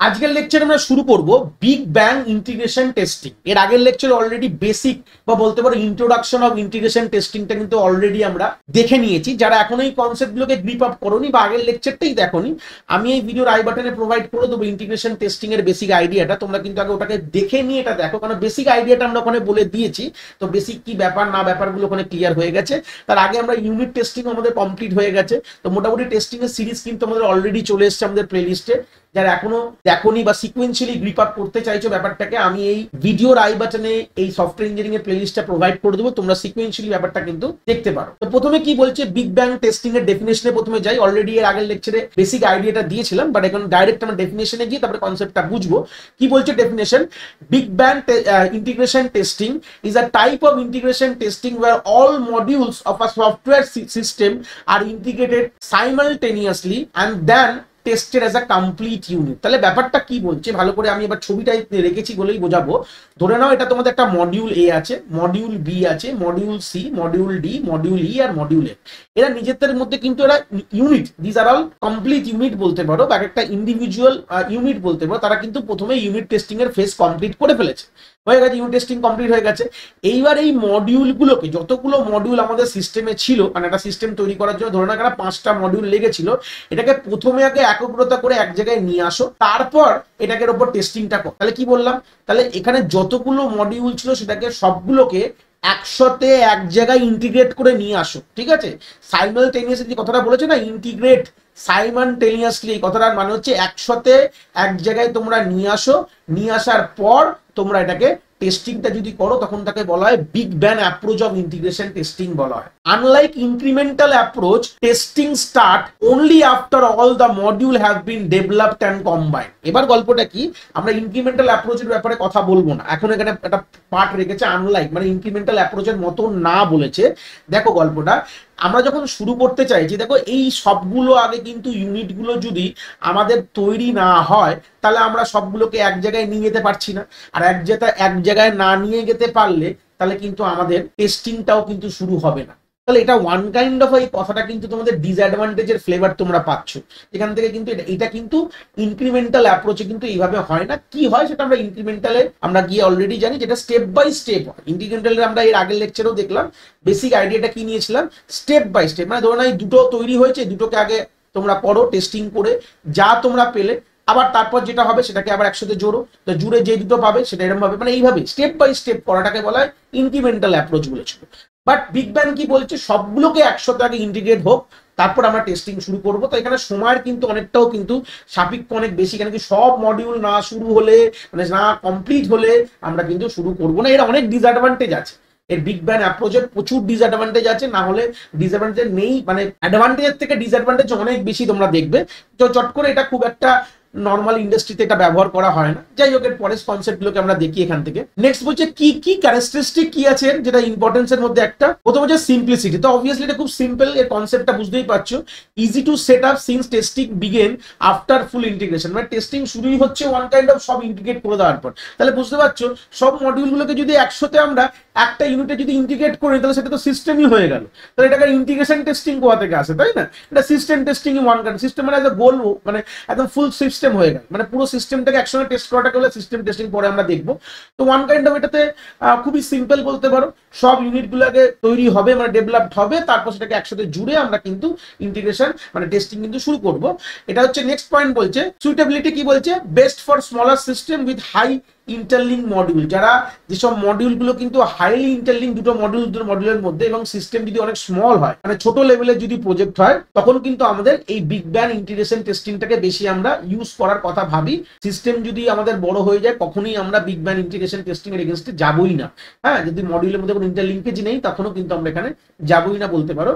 আজকের লেকচারে আমরা শুরু করব বিগ ব্যাং ইন্টিগ্রেশন টেস্টিং। এর আগের লেকচারে অলরেডি বেসিক বা বলতে পারো ইন্ট্রোডাকশন অফ ইন্টিগ্রেশন টেস্টিংটা কিন্তু অলরেডি আমরা দেখে নিয়েছি। যারা এখনো এই কনসেপ্টগুলোকে গ্রিপ আপ করোনি বা আগের লেকচারটাই দেখোনি, আমি এই ভিডিওর আই বাটনে প্রোভাইড করে দেবো ইন্টিগ্রেশন টেস্টিং এর বেসিক আইডিয়াটা। তোমরা কিন্তু আগে ওটাকে দেখে নিয়ে এটা দেখো, কারণ বেসিক আইডিয়াটা আমরা ওখানে বলে দিয়েছি। তো বেসিক কি ব্যাপার না ব্যাপারগুলো ওখানে ক্লিয়ার হয়ে গেছে। তার আগে আমরা ইউনিট টেস্টিং আমাদের কমপ্লিট হয়ে গেছে। তো মোটামুটি টেস্টিং এর সিরিজ কিন্তু আমাদের অলরেডি চলে এসেছে আমাদের প্লেলিস্টে। যারা এখনো দেখোনি বা সিকোয়েন্সিয়ালি গ্রিপ আপ করতে চাইছো ব্যাপারটাকে, আমি এই ভিডিওর আই বাটনে এই সফটওয়্যার ইঞ্জিনিয়ারিং এর প্লেলিস্টটা প্রোভাইড করে দেবো, তোমরা সিকোয়েন্সিয়ালি ব্যাপারটা কিন্তু দেখতে পারো। তো প্রথমে কি বলছে বিগ ব্যাং টেস্টিং এর ডেফিনেশনে প্রথমে যাই। অলরেডি এর আগের লেকচারে বেসিক আইডিয়াটা দিয়েছিলাম, বাট এখন ডাইরেক্ট আমরা ডেফিনেশনে গিয়ে তারপরে কনসেপ্টটা বুঝবো। কি বলছে definition? Big bang integration testing is a type of integration testing where all modules of a software system are integrated simultaneously and then tested as a complete unit. তাহলে ব্যাপারটা কি বলছে ভালো করে আমি এবার ছবিটাই রেখেছি বলেই বোঝাবো। ধরে নাও এটা তোমাদের একটা মডিউল এ আছে, মডিউল বি আছে, module C, module D, module E আর মডিউল এফ। এরা নিজেদের মধ্যে কিন্তু এরা unit, this are all complete unit বলতে পারো বা একটা ইন্ডিভিজুয়াল ইউনিট বলতে পারো। তারা কিন্তু প্রথমে ইউনিট টেস্টিং এর ফেজ কমপ্লিট করে ফেলেছে, হয়ে গেছে, ইউনিট টেস্টিং কমপ্লিট হয়ে গেছে। এইবার এই মডিউলগুলোকে, যতগুলো মডিউল আমাদের সিস্টেমে ছিল, মানে একটা সিস্টেম তৈরি করার জন্য ধরে না 5টা মডিউল লেগেছিল, এটাকে প্রথমে আগে একগ্রতা করে এক জায়গায় নিয়ে আসো, তারপর এটাকে ওপর টেস্টিংটা করো। তাহলে কি বললাম? তাহলে এখানে যতগুলো মডিউল ছিল সেটাকে সবগুলোকে একসাথে এক জায়গায় ইন্টিগ্রেট করে নিয়ে আসো, ঠিক আছে? সাইমালটেনিয়াসলি কথাটা বলেছে না, ইন্টিগ্রেট সাইমালটেনিয়াসলি, এই কথাটার মানে হচ্ছে একসাথে এক জায়গায় তোমরা নিয়ে আসো, নিয়ে আসার পর তোমরা এটাকে টেস্টিংটা যদি করো তখন তাকে বলা হয় big bang approach of integration testing বলা হয়। Unlike incremental approach, testing start only after all the module have been developed and combined. এবার গল্পটা কি, আমরা ইনক্রিমেন্টাল অ্যাপ্রোচের ব্যাপারে কথা বলবো না এখন, এখানে একটা পার্ট রেখেছে আনলাইক, মানে ইনক্রিমেন্টাল অ্যাপ্রোচের মতো না বলেছে। দেখো গল্পটা আমরা যখন শুরু করতে চাইছি, দেখো এই সবগুলো আগে কিন্তু ইউনিটগুলো যদি আমাদের তৈরি না হয় তাহলে আমরা সবগুলোকে এক জায়গায় নিয়ে যেতে পারছি না। আর এক জায়গায় না নিয়ে যেতে পারলে তাহলে কিন্তু আমাদের টেস্টিংটাও কিন্তু শুরু হবে না। তাহলে এটা ওয়ান কাইন্ড অফ, এই কথাটা কিন্তু তোমাদের ডিসঅ্যাডভান্টেজের ফ্লেভার তোমরা পাচ্ছ এখান থেকে। কিন্তু এটা কিন্তু ইনক্রিমেন্টাল অ্যাপ্রোচে কিন্তু এইভাবে হয় না। কি হয় সেটা আমরা ইনক্রিমেন্টালে আমরা গিয়ে অলরেডি জানি, যেটা স্টেপ বাই স্টেপ হয়। ইনক্রিমেন্টালে আমরা এর আগের লেকচারেও দেখলাম বেসিক আইডিয়াটা কি নিয়েছিলাম, স্টেপ বাই স্টেপ। মানে ধরো না এই দুটো তৈরি হয়েছে, দুটোকে আগে তোমরা করো টেস্টিং করে, যা তোমরা পেলে আবার তারপর যেটা হবে সেটাকে আবার একসাথে জোড়ো, তো জুড়ে যে দুটো পাবে সেটা এরকম ভাবে, মানে এইভাবে স্টেপ বাই স্টেপ করাটাকে বলা হয় ইনক্রিমেন্টাল অ্যাপ্রোচ বলেছিল। বাট বিগ ব্যাং কি বলছে, সবগুলোকে একসাথে আগে ইন্টিগ্রেট হোক, তারপর আমরা টেস্টিং শুরু করবো। তো এখানে সময়ের কিন্তু অনেকটাও কিন্তু সাপেক্ষ অনেক বেশি, কেন কি সব মডিউল না শুরু হলে, মানে না কমপ্লিট হলে আমরা কিন্তু শুরু করবো না। এর অনেক ডিসঅ্যাডভান্টেজ আছে, এর বিগ ব্যাং অ্যাপ্রোচের প্রচুর ডিসঅ্যাডভান্টেজ আছে, না হলে ডিসঅ্যাডভান্টেজ নেই, মানে অ্যাডভান্টেজের থেকে ডিসঅ্যাডভান্টেজ অনেক বেশি তোমরা দেখবে। তো চট করে এটা খুব একটা নর্মাল ইন্ডাস্ট্রিতে এটা ব্যবহার করা হয় না। যাই হোক, এর পরের কনসেপ্টগুলোকে আমরা দেখি এখান থেকে। নেক্সট বলছে কি কি ক্যারেক্টারিস্টিক কি আছে, যেটা ইম্পর্টেন্সের মধ্যে একটা। প্রথম হচ্ছে সিম্পলিসিটি। তো অবভিয়াসলি এটা খুব সিম্পল, এর কনসেপ্টটা বুঝতেই পারছো। Easy to set up since testing begin after full integration, মানে টেস্টিং শুরুই হচ্ছে ওয়ান কাইন্ড অফ সব ইন্টিগ্রেট করে দেওয়ার পর। তাহলে বুঝতে পারছো সব মডিউলগুলোকে যদি একসাথে আমরা একটা ইউনিটে যদি ইন্টিগ্রেট করি তাহলে সেটা তো সিস্টেমই হয়ে গেল। তাহলে এটাকে ইন্টিগ্রেশন টেস্টিং কোথা থেকে আসে, তাই না? এটা system testing one kind, system মানে বলবো মানে একদম ফুল সিস্টেম হয়ে গেল, মানে পুরো সিস্টেমটাকে একসঙ্গে টেস্ট করাটাকে হলে সিস্টেম টেস্টিং পরে আমরা দেখবো। তো ওয়ান কাইন্ড অফ এটাতে খুবই সিম্পল বলতে পারো, সব ইউনিটগুলো আগে তৈরি হবে, মানে ডেভেলপড হবে, তারপর সেটাকে একসাথে জুড়ে আমরা কিন্তু ইন্টিগ্রেশন মানে টেস্টিং কিন্তু শুরু করব। এটা হচ্ছে নেক্সট পয়েন্ট বলছে সুইটেবিলিটি। কি বলছে? Best for smaller system with high interlink module. যারা যেসব মডিউলগুলো কিন্তু হাইলি ইন্টারলিঙ্ক, দুটো মডিউলের মধ্যে, এবং সিস্টেম যদি অনেক স্মল হয়, মানে ছোট লেভেলের যদি প্রজেক্ট হয়, তখন কিন্তু আমাদের এই বিগ ব্যাং ইন্টিগ্রেশন টেস্টিংটাকে বেশি আমরা ইউজ করার কথা ভাবি। সিস্টেম যদি আমাদের বড় হয়ে যায় কখনোই আমরা বিগ ব্যাং ইন্টিগ্রেশন টেস্টিং এর এগেইনস্টে যাবই না। হ্যাঁ, যদি মডিউলের মধ্যে কোনো ইন্টারলিঙ্কেজ নেই তখনও কিন্তু আমরা এখানে যাবই না বলতে পারো।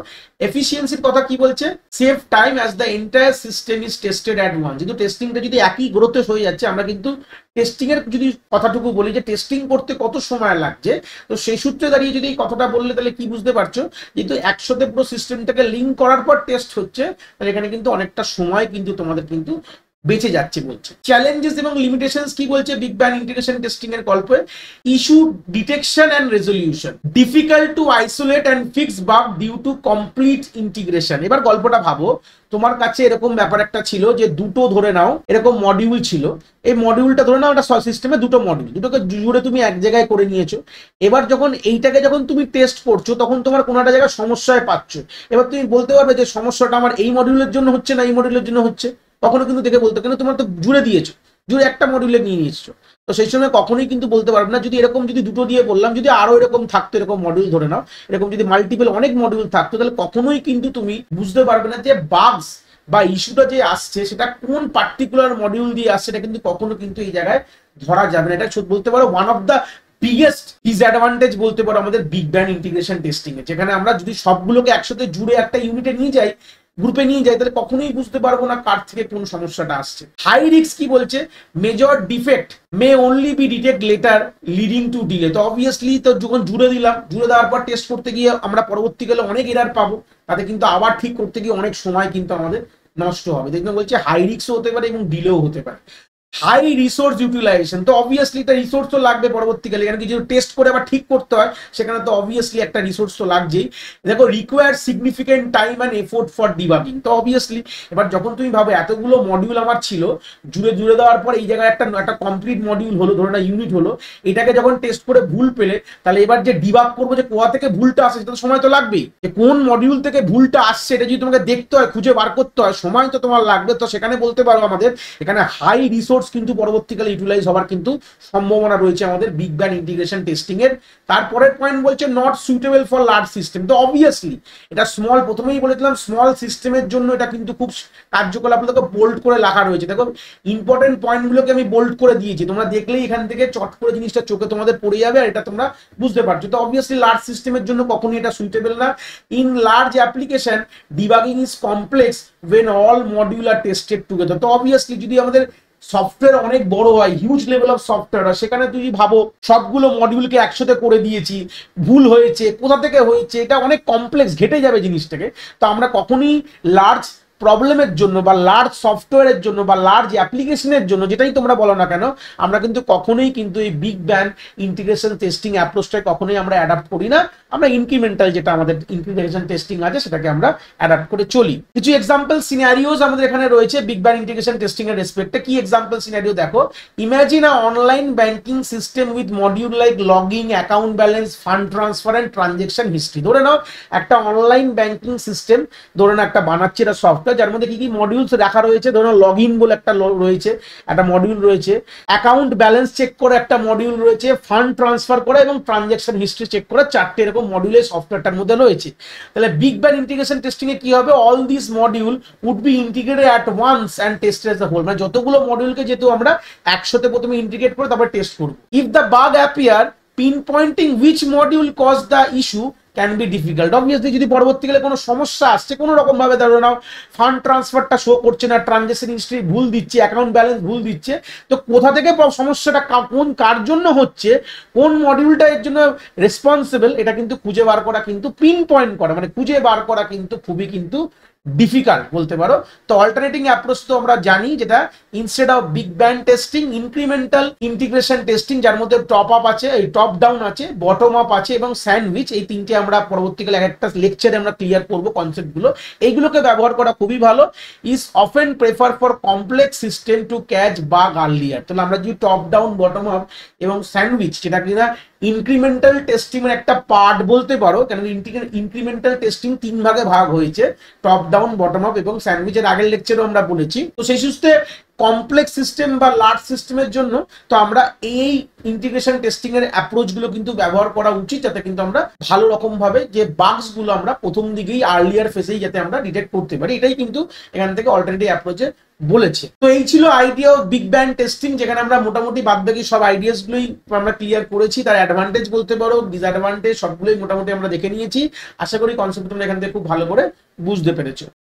এফিসিয়েন্সির কথা কি বলছে? Save time as the entire system is tested at once. যদি টেস্টিংটা যদি একই গ্রোথে হয়ে যাচ্ছে, আমরা কিন্তু টেস্টিং এর যদি কথাটুকু বলি যে টেস্টিং করতে কত সময় লাগছে, তো সেই সূত্রে দাঁড়িয়ে যদি এই কথাটা বললে তাহলে কি বুঝতে পারছো, যেহেতু একসাথে পুরো সিস্টেমটাকে লিঙ্ক করার পর টেস্ট হচ্ছে, তাহলে এখানে কিন্তু অনেকটা সময় কিন্তু তোমাদের কিন্তু বেঁচে যাচ্ছে বলছে। চ্যালেঞ্জেস এবং লিমিটেশনস কি বলছে বিগ ব্যাং ইন্টিগ্রেশন টেস্টিং এর গল্পে? Issue detection and resolution, difficult to isolate and fix bug due to complete integration. এবার গল্পটা ভাবো, তোমার কাছে এরকম ব্যাপার একটা ছিল যে দুটো ধরে নাও এরকম মডিউল ছিল, এই মডিউলটা ধরে নাও একটা সিস্টেমে দুটো মডিউল, দুটোকে জুড়ে তুমি এক জায়গায় করে নিয়েছো। এবার যখন এইটাকে যখন তুমি টেস্ট করছো তখন তোমার কোনো একটা জায়গায় সমস্যায় পাচ্ছ। এবার তুমি বলতে পারবে যে সমস্যাটা আমার এই মডিউলের জন্য হচ্ছে না এই মডিউলের জন্য হচ্ছে, কখনো কিন্তু দেখে বলতে, কিন্তু তোমার তো জুড়ে দিয়েছো, জুড়ে একটা মডিউলে নিয়ে নিয়েছো, তো সেই সময় কখনোই কিন্তু বলতে পারবে না। যদি এরকম যদি দুটো দিয়ে বললাম, যদি আরো এরকম থাকতো এরকম মডিউল ধরে নাও, এরকম যদি মাল্টিপল অনেক মডিউল থাকতো, তাহলে কখনোই কিন্তু তুমি বুঝতে পারবে না যে বাগস বা ইস্যুটা যে আসছে সেটা কোন পার্টিকুলার মডিউল দিয়ে আসছে, এটা কিন্তু কখনো কিন্তু এই জায়গায় ধরা যাবে না। এটা বলতে পারো one of the biggest disadvantage বলতে পারো আমাদের বিগ ব্যাং ইন্টিগ্রেশন টেস্টিং এ, যেখানে আমরা যদি সবগুলোকে একসাথে জুড়ে একটা ইউনিটে নিয়ে যাই, গ্রুপে নিয়ে যাই, তাহলে কখনোই বুঝতে পারবো না কার থেকে কোন সমস্যাটা আসছে। হাই রিস্ক কি বলছে? Major defect May only be detect letter leading to delay. তো অবভিয়াসলি তো যখন জুড়ে দিলাম, জুড়ে দেওয়ার পর টেস্ট করতে গিয়ে আমরা পরবর্তীকালে অনেক এরার পাবো, তাতে কিন্তু আবার ঠিক করতে গিয়ে অনেক সময় কিন্তু আমাদের নষ্ট হবে। দেখবেন বলছে হাই রিস্কও হতে পারে এবং ডিলেও হতে পারে। হাই রিসোর্স ইউটিলাইজেশন, তো অবভিয়াসলি একটা রিসোর্স তো লাগবে পরবর্তীকালে, এখানে কিছু টেস্ট করে আবার ঠিক করতে হয়, সেখানে তো অবভিয়াসলি একটা রিসোর্স তো লাগছেই। দেখো require significant time and effort for debugging, তো অবভিয়াসলি এবার যখন তুমি ভাবো এতগুলো মডিউল আমার ছিল, জুড়ে জুড়ে দেওয়ার পর এই জায়গায় একটা কমপ্লিট মডিউল হলো, ধরো না ইউনিট হলো, এটাকে যখন টেস্ট করে ভুল পেলে, তাহলে এবার যে ডিবাগ করবো যে কোথা থেকে ভুলটা আসে, সেটা তো সময় তো লাগবেই। যে কোন মডিউল থেকে ভুলটা আসছে এটা যদি তোমাকে দেখতে হয়, খুঁজে বার করতে হয়, সময় তো তোমার লাগবে। তো সেখানে বলতে পারো আমাদের এখানে হাই রিসোর্স কিন্তু পরবর্তীকালে ইউটিলাইজ হওয়ার কিন্তু সম্ভাবনা রয়েছে আমাদের বিগ ব্যাং ইন্টিগ্রেশন টেস্টিং এর। তারপরের পয়েন্ট বলছে not suitable for large system, তো অবভিয়াসলি এটা স্মল, প্রথমেই বলেছিলাম স্মল সিস্টেমের জন্য এটা কিন্তু খুব কার্যকলাপ, দেখো বোল্ড করে লেখা রয়েছে, দেখো ইম্পর্টেন্ট পয়েন্টগুলোকে আমি বোল্ড করে দিয়েছি, তোমরা দেখলেই এখান থেকে চট করে জিনিসটা চোখে তোমাদের পড়ে যাবে, আর এটা তোমরা বুঝতে পারছো। তো অবভিয়াসলি লার্জ সিস্টেমের জন্য কখনোই এটা সুইটেবল না। In large application debugging is complex when all module are tested together, তো অবভিয়াসলি যদি আমাদের সফটওয়্যার অনেক বড় হয়, হিউজ লেভেল অফ সফটওয়্যার, সেখানে তুই ভাবো সবগুলো মডিউলকে একসাথে করে দিয়েছি, ভুল হয়েছে, কোথা থেকে হয়েছে, এটা অনেক কমপ্লেক্স, ঘেটে যাবে জিনিসটাকে। তো আমরা কখনোই লার্জ প্রবলেমের জন্য বা লার্জ সফটওয়্যারের জন্য বা লার্জ অ্যাপ্লিকেশনের জন্য, যেটাই তোমরা বলো না কেন, আমরা কিন্তু কখনোই কিন্তু এই বিগ ব্যাং ইন্টিগ্রেশন টেস্টিং অ্যাপ্রোচটা কখনোই আমরা অ্যাডাপ্ট করি না। আমরা ইনক্রিমেন্টাল যেটা আমাদের ইন্টিগ্রেশন টেস্টিং আছে সেটাকে আমরা অ্যাডাপ্ট করে চলি। কিছু এক্সাম্পল সিনারিওস আমাদের এখানে রয়েছে বিগ ব্যাং ইন্টিগ্রেশন টেস্টিং এর রেসপেক্টে। কি এক্সাম্পল সিনারিও দেখো? Imagine a online banking system with module like logging, account balance, fund transfer and transaction history. ধরে নাও একটা অনলাইন ব্যাংকিং সিস্টেম, ধরে নাও একটা বানাচ্ছে এটা সফটওয়্যার, যার মধ্যে কি কি মডিউলস রাখা রয়েছে, ধরো লগ ইন বলে একটা রয়েছে, একটা মডিউল রয়েছে, অ্যাকাউন্ট ব্যালেন্স চেক করে একটা মডিউল রয়েছে, ফান্ড ট্রান্সফার করে এবং ট্রানজেকশন হিস্ট্রি চেক করে, চারটে এরকম মডিউলের সফটওয়্যারটার মধ্যে রয়েছে। তাহলে বিগ ব্যাং ইন্টিগ্রেশন টেস্টিং এ কি হবে? All this module would be integrated at once and tested as a whole, মানে যতগুলো মডিউলকে যেহেতু আমরা একসাথে প্রথমে ইন্টিগ্রেট করে তারপর টেস্ট করব। If the bug appear, pinpointing which module cause the issue can be difficult. Obviously যদি পরবর্তীকালে কোনো সমস্যা আসছে, কোনো রকম ভাবে ধরে নাও ফান্ড ট্রান্সফারটা শো করছে না, ট্রানজেকশন হিস্ট্রি ভুল দিচ্ছে, অ্যাকাউন্ট ব্যালেন্স ভুল দিচ্ছে, তো কোথা থেকে সমস্যাটা কোন কার জন্য হচ্ছে, কোন মডিউলটা এর জন্য রেসপন্সিবল, এটা কিন্তু খুঁজে বার করা, কিন্তু পিন পয়েন্ট করা, মানে খুঁজে বার করা কিন্তু খুবই কিন্তু ডিফিকাল্ট বলতে পারো। তো অল্টারনেটিং অ্যাপ্রোচ তো আমরা জানি, যেটা instead of big bang testing, incremental integration testing, যার মধ্যে টপ আপ আছে, এই টপ ডাউন আছে, বটম আপ আছে এবং স্যান্ডউইচ, এই তিনটে আমরা পরবর্তীকালে একটা লেকচারে আমরা ক্লিয়ার করবো কনসেপ্টগুলো, এইগুলোকে ব্যবহার করা খুবই ভালো। Is often prefer for complex system to catch bug earlier. তাহলে আমরা যদি টপ ডাউন, বটম আপ এবং স্যান্ডউইচ, যেটা কিনা ইনক্রিমেন্টাল টেস্টিং এর একটা পার্ট বলতে পারো, কেন ইনক্রিমেন্টাল টেস্টিং তিন ভাগে ভাগ হয়েছে, টপ ডাউন, বটম আপ এবং স্যান্ডউইচের আগের লেকচারেও আমরা বলেছি। তো সেই সুস্থে কমপ্লেক্স সিস্টেম বা লার্জ সিস্টেমের জন্য তো আমরা এই ইন্টিগ্রেশন টেস্টিং এর অ্যাপ্রোচ গুলো কিন্তু ব্যবহার করা উচিত, যাতে কিন্তু আমরা ভালো রকম ভাবে যে বাগস গুলো আমরা প্রথম দিকেই আর্লিয়ার ফেসেই যাতে আমরা ডিটেক্ট করতে পারি, এটাই কিন্তু এখান থেকে অল্টারনেটিভ অ্যাপ্রোচে বলেছে। তো এই ছিল idea of big bang testing, যেখানে আমরা মোটামুটি বাদবাকি সব আইডিয়াস গুলোই আমরা ক্লিয়ার করেছি, তার অ্যাডভান্টেজ বলতে পারো, ডিসঅ্যাডভান্টেজ সবগুলোই মোটামুটি আমরা দেখে নিয়েছি। আশা করি কনসেপ্ট তোমরা এখান থেকে খুব ভালো করে বুঝতে পেরেছো।